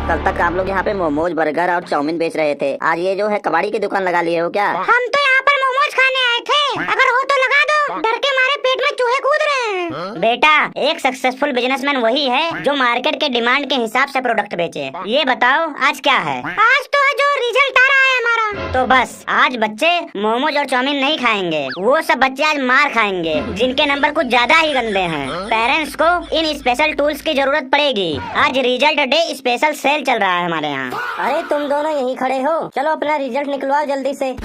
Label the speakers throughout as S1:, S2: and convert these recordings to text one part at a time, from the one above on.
S1: कल तक आप लोग यहाँ पे मोमोज बर्गर और चाउमीन बेच रहे थे, आज ये जो है कबाड़ी की दुकान लगा लिए हो क्या?
S2: हम तो यहाँ पर मोमोज खाने आए थे, अगर हो तो लगा दो, डर के मारे पेट में चूहे कूद रहे हैं।
S3: बेटा, एक सक्सेसफुल बिजनेसमैन वही है जो मार्केट के डिमांड के हिसाब से प्रोडक्ट बेचे। ये बताओ आज क्या है?
S2: आज तो है जो रिजल्ट आ रहा है हमारा।
S3: तो बस आज बच्चे मोमोज और चाउमीन नहीं खाएंगे, वो सब बच्चे आज मार खाएंगे जिनके नंबर कुछ ज्यादा ही गंदे हैं। पेरेंट्स को इन स्पेशल टूल्स की जरूरत पड़ेगी। आज रिजल्ट डे स्पेशल सेल चल रहा है हमारे यहाँ।
S4: अरे तुम दोनों यहीं खड़े हो, चलो अपना रिजल्ट निकलवाओ जल्दी से।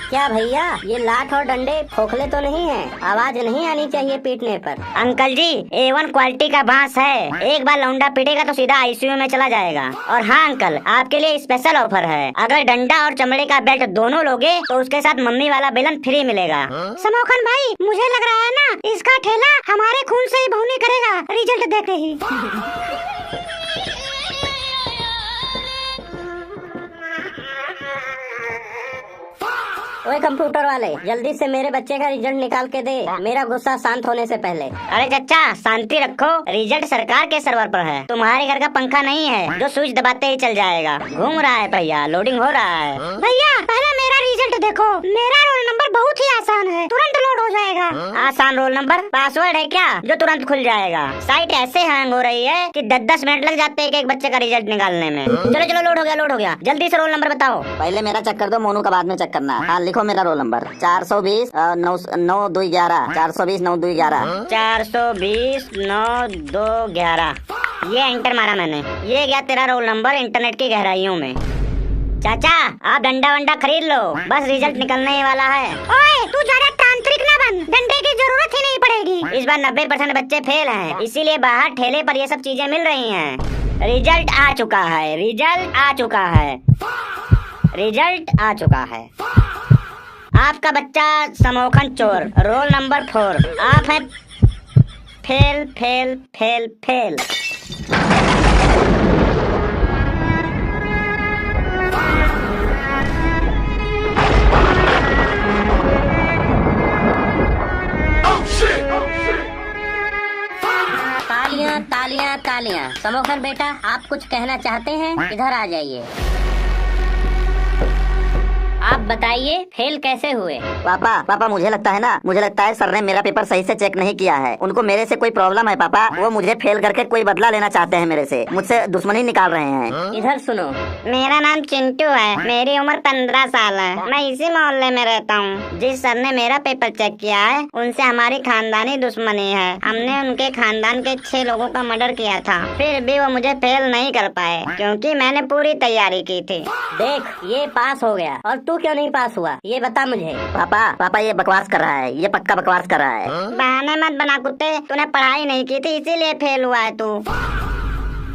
S4: क्या भैया, ये लाठ और डंडे खोखले तो नहीं हैं? आवाज नहीं आनी चाहिए पीटने पर।
S3: अंकल जी, A1 क्वालिटी का बांस है, एक बार लौंडा पीटेगा तो सीधा ICU में चला जाएगा। और हाँ अंकल, आपके लिए स्पेशल ऑफर है, अगर डंडा और चमड़े का बेल्ट दोनों लोगे तो उसके साथ मम्मी वाला बेलन फ्री मिलेगा।
S2: समोखन भाई, मुझे लग रहा है ना इसका ठेला हमारे खून से ही बहुनी करेगा रिजल्ट देख ही।
S4: ओए कंप्यूटर वाले, जल्दी से मेरे बच्चे का रिजल्ट निकाल के दे, मेरा गुस्सा शांत होने से पहले।
S3: अरे चचा, शांति रखो, रिजल्ट सरकार के सर्वर पर है, तुम्हारे घर का पंखा नहीं है जो स्विच दबाते ही चल जाएगा। घूम रहा है भैया, लोडिंग हो रहा है।
S2: भैया पहले मेरा रिजल्ट देखो, मेरा रोल नंबर बहुत ही आसान है, तुरंत लोड हो जाएगा।
S3: आसान रोल नंबर? पासवर्ड है क्या जो तुरंत खुल जाएगा? साइट ऐसे हैंग हो रही है कि 10-10 मिनट लग जाते हैं एक बच्चे का रिजल्ट निकालने में। चलो चलो, लोड हो गया, जल्दी से रोल नंबर बताओ।
S1: पहले मेरा चेक कर दो, मोनू का बाद में चेक करना। हाँ लिखो मेरा रोल नंबर 420 9-2-11 420 9-2-11
S3: 420 9-2-11। ये एंटर मारा मैंने, ये गया तेरा रोल नंबर इंटरनेट की गहराइयों में। चाचा, आप डंडा वंडा खरीद लो, बस रिजल्ट निकलने ही वाला है।
S2: ओए तू ज्यादा तांत्रिक ना बन, डंडे की जरूरत ही नहीं पड़ेगी।
S3: इस बार 90% बच्चे फेल हैं, इसीलिए बाहर ठेले पर ये सब चीजें मिल रही हैं। रिजल्ट आ चुका है, रिजल्ट आ चुका है, रिजल्ट आ चुका है। आपका बच्चा समोखन चोर, रोल नंबर 4, आप हैं फेल फेल फेल फेल।
S4: तालियां तालियां तालियां। समोखन बेटा, आप कुछ कहना चाहते हैं? इधर आ जाइए। आप बताइए फेल कैसे हुए?
S1: पापा मुझे लगता है सर ने मेरा पेपर सही से चेक नहीं किया है। उनको मेरे से कोई प्रॉब्लम है पापा, वो मुझे फेल करके कोई बदला लेना चाहते हैं मेरे से, मुझसे दुश्मनी निकाल रहे हैं।
S4: इधर सुनो,
S3: मेरा नाम चिंटू है, मेरी उम्र 15 साल है, मैं इसी मोहल्ले में रहता हूँ। जिस सर ने मेरा पेपर चेक किया है उनसे हमारी खानदानी दुश्मनी है। हमने उनके खानदान के 6 लोगों का मर्डर किया था, फिर भी वो मुझे फेल नहीं कर पाए क्योंकि मैंने पूरी तैयारी की थी।
S4: देख ये पास हो गया और तू क्यों नहीं पास हुआ, ये बता मुझे।
S1: पापा ये बकवास कर रहा है, ये पक्का बकवास कर रहा है।
S3: बहाने मत बना कुत्ते, तूने पढ़ाई नहीं की थी इसीलिए फेल हुआ है तू।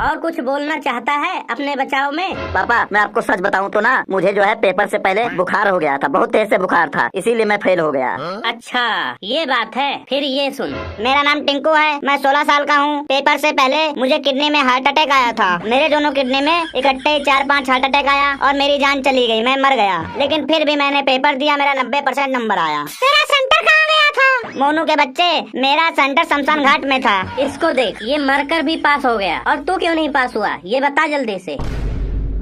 S4: और कुछ बोलना चाहता है अपने बचाव में?
S1: पापा मैं आपको सच बताऊं तो ना, मुझे जो है पेपर से पहले बुखार हो गया था, बहुत तेज से बुखार था, इसीलिए मैं फेल हो गया।
S4: अच्छा ये बात है, फिर ये सुन।
S3: मेरा नाम टिंकू है, मैं 16 साल का हूँ। पेपर से पहले मुझे किडनी में हार्ट अटैक आया था, मेरे दोनों किडनी में इकट्ठे 4-5 हार्ट अटैक आया और मेरी जान चली गई, मैं मर गया। लेकिन फिर भी मैंने पेपर दिया, मेरा 90% नंबर आया।
S2: तेरा सेंटर कहाँ गया था?
S3: मोनू के बच्चे, मेरा सेंटर शमशान घाट में था।
S4: इसको देख, ये मरकर भी पास हो गया और तू क्यों नहीं पास हुआ, ये बता जल्दी से।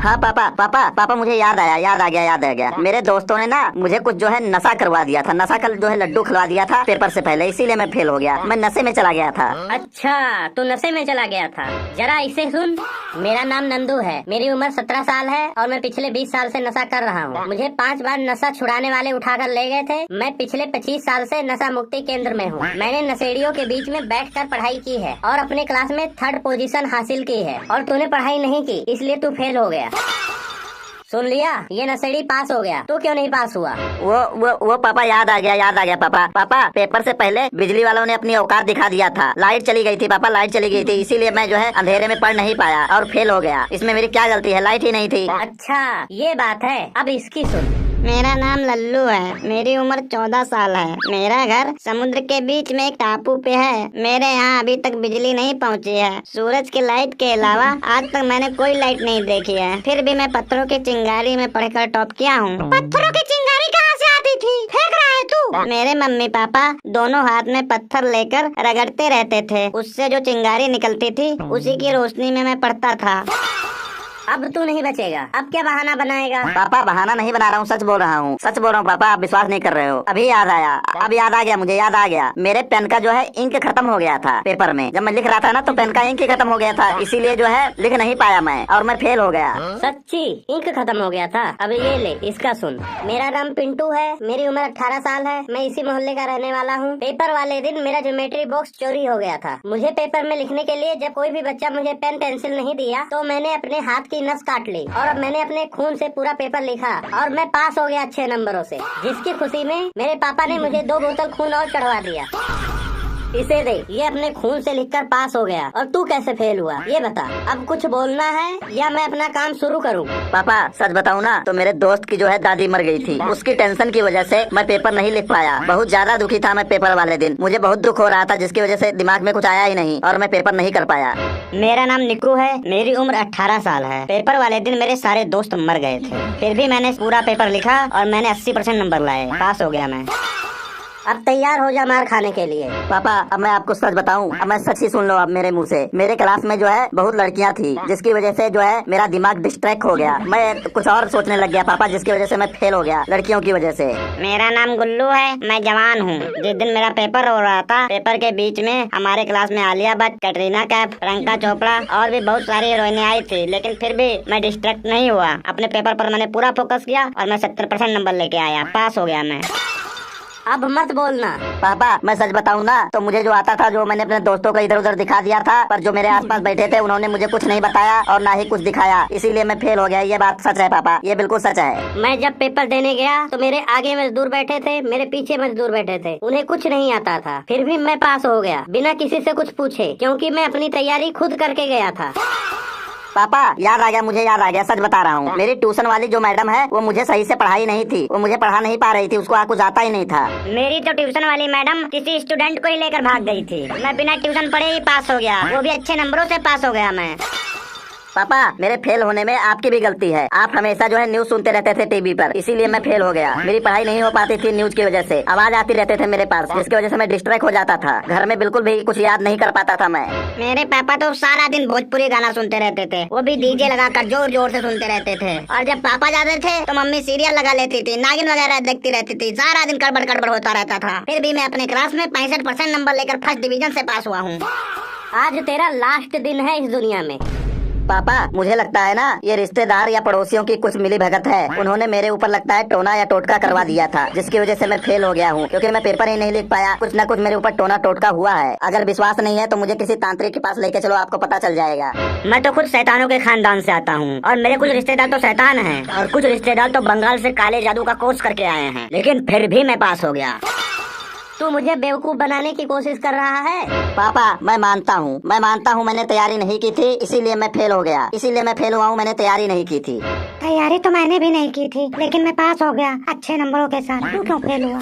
S1: हाँ पापा मुझे याद आ गया। मेरे दोस्तों ने ना मुझे कुछ जो है नशा करवा दिया था, नशा का जो है लड्डू खिलवा दिया था पेपर से पहले, इसीलिए मैं फेल हो गया, मैं नशे में चला गया था।
S4: अच्छा तू नशे में चला गया था, जरा इसे सुन। मेरा नाम नंदू है, मेरी उम्र 17 साल है और मैं पिछले 20 साल से नशा कर रहा हूँ। मुझे 5 बार नशा छुड़ाने वाले उठाकर ले गए थे। मैं पिछले 25 साल से नशा मुक्ति केंद्र में हूँ। मैंने नशेड़ियों के बीच में बैठकर पढ़ाई की है और अपने क्लास में 3rd पोजीशन हासिल की है, और तूने पढ़ाई नहीं की इसलिए तू फेल हो गया। सुन लिया, ये नशेड़ी पास हो गया, तू क्यों नहीं पास हुआ?
S1: वो पापा याद आ गया पापा पेपर से पहले बिजली वालों ने अपनी औकात दिखा दिया था, लाइट चली गई थी पापा, लाइट चली गई थी, इसीलिए मैं जो है अंधेरे में पढ़ नहीं पाया और फेल हो गया। इसमें मेरी क्या गलती है, लाइट ही नहीं थी।
S4: अच्छा ये बात है, अब इसकी सुन।
S3: मेरा नाम लल्लू है, मेरी उम्र 14 साल है, मेरा घर समुद्र के बीच में एक टापू पे है। मेरे यहाँ अभी तक बिजली नहीं पहुँची है, सूरज की लाइट के अलावा आज तक मैंने कोई लाइट नहीं देखी है। फिर भी मैं पत्थरों की चिंगारी में पढ़कर टॉप किया हूँ।
S2: पत्थरों की चिंगारी कहाँ से आती थी? फेंक रहा है तू?
S3: मेरे मम्मी पापा दोनों हाथ में पत्थर लेकर रगड़ते रहते थे, उससे जो चिंगारी निकलती थी उसी की रोशनी में मैं पढ़ता था।
S4: अब तू नहीं बचेगा, अब क्या बहाना बनाएगा?
S1: पापा बहाना नहीं बना रहा हूँ, सच बोल रहा हूँ, सच बोल रहा हूँ पापा, आप विश्वास नहीं कर रहे हो। अभी याद आया, अब याद आ गया, मुझे याद आ गया। मेरे पेन का जो है इंक खत्म हो गया था पेपर में, जब मैं लिख रहा था ना तो पेन का इंक ही खत्म हो गया था, इसीलिए जो है लिख नहीं पाया मैं और मैं फेल हो गया।
S4: सच्ची इंक खत्म हो गया था? अब ये ले, इसका सुन। मेरा नाम पिंटू है, मेरी उम्र 18 साल है, मैं इसी मोहल्ले का रहने वाला हूँ। पेपर वाले दिन मेरा ज्योमेट्री बॉक्स चोरी हो गया था। मुझे पेपर में लिखने के लिए जब कोई भी बच्चा मुझे पेन पेंसिल नहीं दिया तो मैंने अपने हाथ की नस काट ली और अब मैंने अपने खून से पूरा पेपर लिखा और मैं पास हो गया अच्छे नंबरों से, जिसकी खुशी में मेरे पापा ने मुझे 2 बोतल खून और चढ़वा दिया। इसे देख, ये अपने खून से लिखकर पास हो गया और तू कैसे फेल हुआ ये बता। अब कुछ बोलना है या मैं अपना काम शुरू करूँ?
S1: पापा सच बताऊँ ना तो मेरे दोस्त की जो है दादी मर गई थी, उसकी टेंशन की वजह से मैं पेपर नहीं लिख पाया। बहुत ज्यादा दुखी था मैं पेपर वाले दिन, मुझे बहुत दुख हो रहा था, जिसकी वजह से दिमाग में कुछ आया ही नहीं और मैं पेपर नहीं कर पाया।
S3: मेरा नाम निक्कू है, मेरी उम्र 18 साल है। पेपर वाले दिन मेरे सारे दोस्त मर गए थे, फिर भी मैंने पूरा पेपर लिखा और मैंने 80% नंबर लाए, पास हो गया मैं। अब तैयार हो जा मार खाने के लिए।
S1: पापा अब मैं आपको सच बताऊं, अब मैं सच ही सुन लो अब मेरे मुंह से। मेरे क्लास में जो है बहुत लड़कियां थी, जिसकी वजह से जो है मेरा दिमाग डिस्ट्रैक्ट हो गया, मैं कुछ और सोचने लग गया पापा, जिसकी वजह से मैं फेल हो गया लड़कियों की वजह से।
S3: मेरा नाम गुल्लू है, मैं जवान हूँ। जिस दिन मेरा पेपर हो रहा था, पेपर के बीच में हमारे क्लास में आलिया भट्ट, कैटरीना कैफ, प्रियंका चोपड़ा और भी बहुत सारी हीरोइनें आई थी, लेकिन फिर भी मैं डिस्ट्रैक्ट नहीं हुआ। अपने पेपर पर मैंने पूरा फोकस किया और मैं 70% नंबर लेके आया, पास हो गया मैं।
S4: अब मत बोलना।
S1: पापा मैं सच बताऊं ना तो मुझे जो आता था जो मैंने अपने दोस्तों को इधर उधर दिखा दिया था, पर जो मेरे आसपास बैठे थे उन्होंने मुझे कुछ नहीं बताया और ना ही कुछ दिखाया, इसीलिए मैं फेल हो गया। ये बात सच है पापा, ये बिल्कुल सच है।
S4: मैं जब पेपर देने गया तो मेरे आगे मजदूर बैठे थे, मेरे पीछे मजदूर बैठे थे, उन्हें कुछ नहीं आता था, फिर भी मैं पास हो गया बिना किसी से कुछ पूछे, क्योंकि मैं अपनी तैयारी खुद करके गया था।
S1: पापा याद आ गया, मुझे याद आ गया, सच बता रहा हूँ। मेरी ट्यूशन वाली जो मैडम है वो मुझे सही से पढ़ाई नहीं थी, वो मुझे पढ़ा नहीं पा रही थी, उसको कुछ आता ही नहीं था।
S3: मेरी तो ट्यूशन वाली मैडम किसी स्टूडेंट को ही लेकर भाग गई थी, मैं बिना ट्यूशन पढ़े ही पास हो गया, वो भी अच्छे नंबरों से पास हो गया मैं।
S1: पापा मेरे फेल होने में आपकी भी गलती है, आप हमेशा जो है न्यूज सुनते रहते थे टीवी पर, इसीलिए मैं फेल हो गया। मेरी पढ़ाई नहीं हो पाती थी न्यूज की वजह से, आवाज आती रहते थे मेरे पास, जिसकी वजह से मैं डिस्ट्रैक्ट हो जाता था, घर में बिल्कुल भी कुछ याद नहीं कर पाता था मैं।
S3: मेरे पापा तो सारा दिन भोजपुरी गाना सुनते रहते थे, वो भी डीजे लगाकर जोर जोर से सुनते रहते थे, और जब पापा जाते थे तो मम्मी सीरियल लगा लेती थी, नागिन वगैरह देखती रहती थी, सारा दिन गड़बड़ गड़बड़ होता रहता था, फिर भी मैं अपने क्लास में 65% नंबर लेकर फर्स्ट डिवीजन से पास हुआ हूँ।
S4: आज तेरा लास्ट दिन है इस दुनिया में।
S1: पापा मुझे लगता है ना ये रिश्तेदार या पड़ोसियों की कुछ मिली भगत है, उन्होंने मेरे ऊपर लगता है टोना या टोटका करवा दिया था, जिसकी वजह से मैं फेल हो गया हूँ, क्योंकि मैं पेपर ही नहीं लिख पाया। कुछ न कुछ मेरे ऊपर टोना टोटका हुआ है। अगर विश्वास नहीं है तो मुझे किसी तांत्रिक के पास लेके चलो, आपको पता चल जाएगा।
S3: मैं तो खुद शैतानों के खानदान से आता हूँ और मेरे कुछ रिश्तेदार तो शैतान हैं और कुछ रिश्तेदार तो बंगाल से काले जादू का कोर्स करके आए हैं, लेकिन फिर भी मैं पास हो गया।
S4: तू मुझे बेवकूफ बनाने की कोशिश कर रहा है।
S1: पापा मैं मानता हूँ मैंने तैयारी नहीं की थी, इसीलिए मैं फेल हो गया, इसीलिए मैं फेल हुआ हूँ, मैंने तैयारी नहीं की थी।
S2: तैयारी तो मैंने भी नहीं की थी, लेकिन मैं पास हो गया अच्छे नंबरों के साथ। तू क्यों फेल हुआ?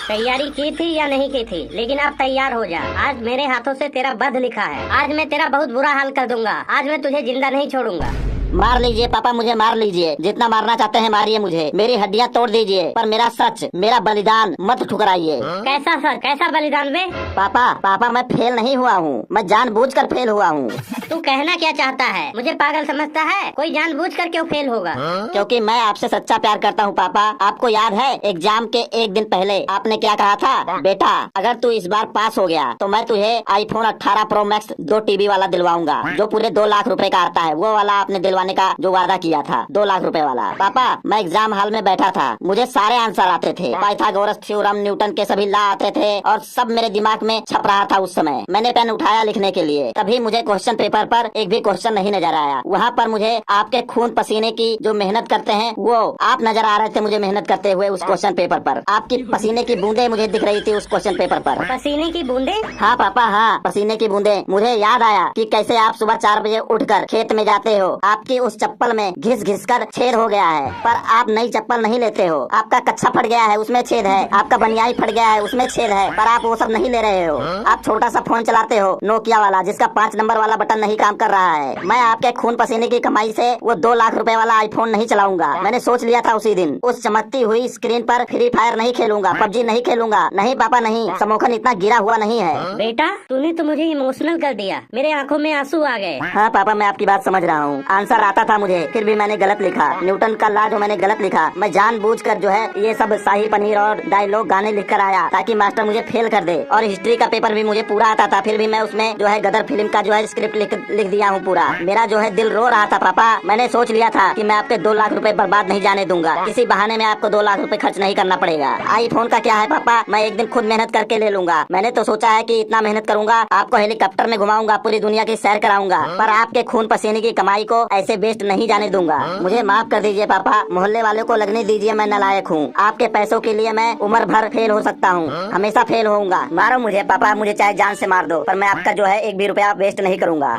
S4: तैयारी की थी या नहीं की थी, लेकिन अब तैयार हो जा। आज मेरे हाथों से तेरा वध लिखा है, आज मैं तेरा बहुत बुरा हाल कर दूंगा, आज मैं तुझे जिंदा नहीं छोड़ूंगा।
S1: मार लीजिए पापा, मुझे मार लीजिए, जितना मारना चाहते हैं मारिए मुझे, मेरी हड्डियां तोड़ दीजिए, पर मेरा सच, मेरा बलिदान मत ठुकराइए।
S4: कैसा सर, कैसा बलिदान बे?
S1: पापा मैं फेल नहीं हुआ हूँ, मैं जानबूझकर फेल हुआ हूँ।
S4: तू कहना क्या चाहता है? मुझे पागल समझता है? कोई जानबूझकर क्यों फेल होगा?
S1: क्योंकि मैं आपसे सच्चा प्यार करता हूँ पापा। आपको याद है एग्जाम के एक दिन पहले आपने क्या कहा था? बेटा अगर तू इस बार पास हो गया तो मैं तुझे iPhone 18 Pro Max 2 TB वाला दिलवाऊंगा, जो पूरे 2 लाख रुपए का आता है, वो वाला आपने दिलवाने का जो वादा किया था, 2 लाख रुपए वाला। पापा मैं एग्जाम हॉल में बैठा था, मुझे सारे आंसर आते थे, पाइथागोरस थ्योरम, न्यूटन के सभी लॉ आते थे और सब मेरे दिमाग में छप रहा था। उस समय मैंने पेन उठाया लिखने के लिए, तभी मुझे क्वेश्चन पेपर पर एक भी क्वेश्चन नहीं नजर आया। वहाँ पर मुझे आपके खून पसीने की जो मेहनत करते हैं वो आप नजर आ रहे थे मुझे मेहनत करते हुए उस क्वेश्चन पेपर पर। आपकी पसीने की बूंदे मुझे दिख रही थी उस क्वेश्चन पेपर पर।
S4: पसीने की बूंदे?
S1: हाँ पापा हाँ, पसीने की बूंदे। मुझे याद आया कि कैसे आप सुबह 4 बजे उठकर खेत में जाते हो, आपकी उस चप्पल में घिस घिस कर छेद हो गया है, पर आप नई चप्पल नहीं लेते हो। आपका कच्छा फट गया है उसमें छेद है, आपका बनियाई फट गया है उसमें छेद है, पर आप वो सब नहीं ले रहे हो। आप छोटा सा फोन चलाते हो नोकिया वाला, जिसका 5 नंबर वाला बटन नहीं ही काम कर रहा है। मैं आपके खून पसीने की कमाई से वो 2 लाख रुपए वाला आईफोन नहीं चलाऊंगा। मैंने सोच लिया था उसी दिन। उस चमकती हुई स्क्रीन पर फ्री फायर नहीं खेलूंगा, पबजी नहीं खेलूंगा। नहीं पापा नहीं, समोखन इतना गिरा हुआ नहीं है।
S4: बेटा तूने तो मुझे इमोशनल कर दिया, मेरे आंखों में आंसू आ गए।
S1: हाँ पापा, मैं आपकी बात समझ रहा हूँ। आंसर आता था मुझे, फिर भी मैंने गलत लिखा। न्यूटन का लॉ जो मैंने गलत लिखा। मैं जानबूझकर जो है ये सब शाही पनीर और डायलॉग गाने लिख कर आया ताकि मास्टर मुझे फेल कर दे। और हिस्ट्री का पेपर भी मुझे पूरा आता था, फिर भी मैं उसमें जो है गदर फिल्म का जो है स्क्रिप्ट लिख दिया हूँ पूरा। मेरा जो है दिल रो रहा था पापा। मैंने सोच लिया था कि मैं आपके 2 लाख रुपए बर्बाद नहीं जाने दूंगा। किसी बहाने में आपको 2 लाख रुपए खर्च नहीं करना पड़ेगा। आईफोन का क्या है पापा, मैं एक दिन खुद मेहनत करके ले लूंगा। मैंने तो सोचा है कि इतना मेहनत करूंगा, आपको हेलीकॉप्टर में घुमाऊंगा, पूरी दुनिया की सैर कराऊंगा, पर आपके खून पसीने की कमाई को ऐसे वेस्ट नहीं जाने दूंगा। मुझे माफ कर दीजिए पापा, मोहल्ले वालों को लगने दीजिए मैं नालायक हूँ। आपके पैसों के लिए मैं उम्र भर फेल हो सकता हूँ, हमेशा फेल होऊंगा। मारो मुझे पापा, मुझे चाहे जान से मार दो, पर मैं आपका जो है 1 भी रुपया वेस्ट नहीं करूंगा।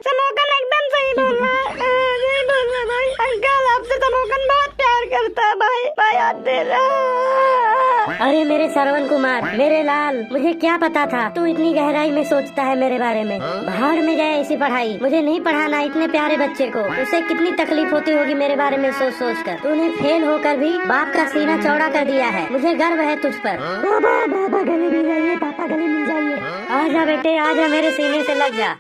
S2: समोकन एकदम सही बोल रहा है, सही बोल रहा है भाई। अंकल आपसे समोकन बहुत प्यार करता है भाई, भाई हाथ दे रहा।
S4: अरे मेरे श्रवण कुमार, मेरे लाल, मुझे क्या पता था तू इतनी गहराई में सोचता है मेरे बारे में। भाड़ में जाए ऐसी पढ़ाई, मुझे नहीं पढ़ाना इतने प्यारे बच्चे को। उसे कितनी तकलीफ होती होगी मेरे बारे में सोच सोच कर। तूने फेल होकर भी बाप का सीना चौड़ा कर दिया है, मुझे गर्व है तुझ पर।
S2: पापा गले मिल जाइए, पापा गले मिल जाइए।
S4: आजा बेटे आजा, मेरे सीने से लग जा।